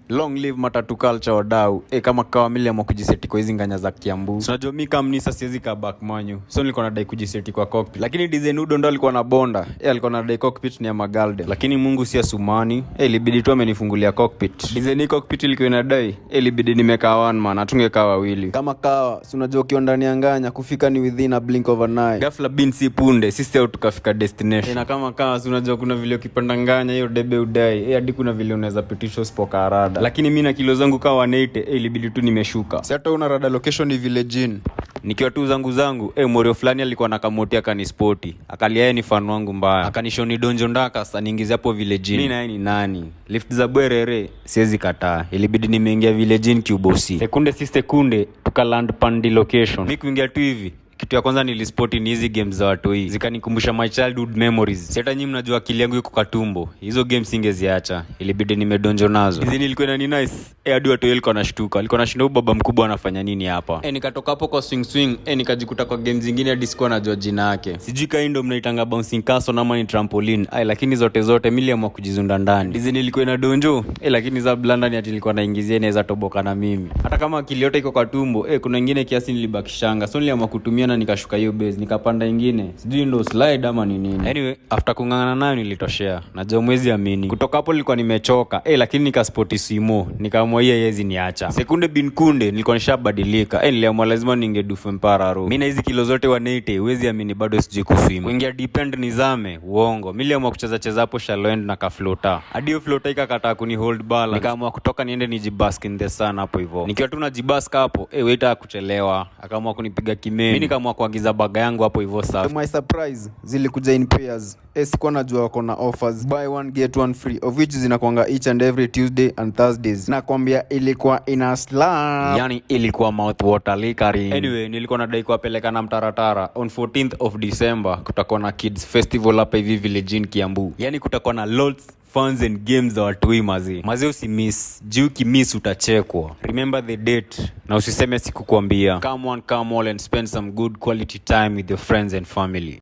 Long live matatu culture wadau. Kama kawa mili ya kujiseti kwa hizi nganya za Kiambu. Unajua mimi kama mnisa siwezi ka back manyu. So nilikuwa nadai kujiseti kwa cockpit. Lakini design Udo ndo alikuwa na bonda. Alikuwa nadai cockpit ni ya Magalde. Lakini Mungu si Asumani. Ilibidi tu amenifungulia cockpit. Design cockpit ilikuwa inadai. Ilibidi nimekaa one man, atungekaa wawili. Kama kawa, si unajua ukiwa ndani ya nganya kufika ni within a blink of an eye. Ghafla bin si punde, sisi au tukafika destination. Na kama kawa, si unajua kuna vile ukipanda nganya hiyo debe udai. Hadi kuna vile unaweza pitisha spoka rada. Lakini mimi na kilo zangu kawa 180, ilibidi tu nimeshuka. Si hata una rada location ni village. Nikiwa tu zangu, morio fulani alikuwa nakamotia kanispoti. Akalia yeye ni fan wangu mbaya. Akanishoni donjo ndaka sasa niingize hapo village. Mimi naye ni nani? Lift za bwerere siwezi kataa. Ilibidi nimeingia village kiubosi. Sekunde tukaland pandi location. Mimi kuingia tu hivi. Kitu ya kwanza nilispoti ni hizi games za watu hii. Zikanikumbusha my childhood memories. Si hata nyinyi mnajua akili yangu iko katumbo. Hizo games singeziacha. Ilibidi nimedonjo nazo. Hizi nilikuwa ni nice. Hadi watu walikuwa wanashtuka. Walikuwa wanashinda baba mkubwa anafanya nini hapa. Nikatoka hapo kwa swing. Nikajikuta kwa games zingine hadi sikuwa najua jina yake. Sijui kai ndo mnaitanga bouncing castle ama ni trampoline. Lakini zote mimi niliamua kujizunda ndani. Hizi nilikuwa na donjo. Lakini za blanda ni ati nilikuwa naingizia inaweza toboka na mimi. Hata kama akili yote iko kwa tumbo, kuna wengine kiasi nilibakishanga. So niliamua kutumia na nikashuka hiyo base, nikapanda ingine. Sijui ndo slide ama ni nini. Anyway, after kungangana nayo nilitoshea. Najua mwezi amini. Kutoka hapo nilikuwa nimechoka. Lakini nikaspoti simo. Nikaamua yezi niacha. Sekunde bin kunde nilikuwa nishabadilika. Niliamua lazima ningedufu mpara ro. Mimi na hizi kilo zote 180, huwezi amini bado sijui kuswim. Kuingia deep end nizame, uongo. Mimi niliamua kucheza hapo shallow end na kaflota. Hadi hiyo flota ikakataa kuni hold balance. Nikaamua kutoka niende nijibask in the sun hapo hivyo. Nikiwa tu najibask hapo, waiter kuchelewa. Akaamua kunipiga kimeni. Mimi nikaamua kuagiza baga yangu hapo hivyo safi. To my surprise, zilikuja in pairs. Sikuwa najua wako na offers. Buy one get one free, of which zinakuanga each and every Tuesday and Thursdays. Nakwambia ilikuwa ina slap. Yani ilikuwa mouth water likari. Anyway, nilikuwa nadai kuwapeleka na mtaratara. On 14th of December, kutakuwa na kids festival hapa hivi village in Kiambu. Yani kutakuwa na lots fun and games za watu hii mazi. Mazi usimiss. Juu kimiss utachekwa. Remember the date. Na usiseme sikukwambia. Come on, come all and spend some good quality time with your friends and family.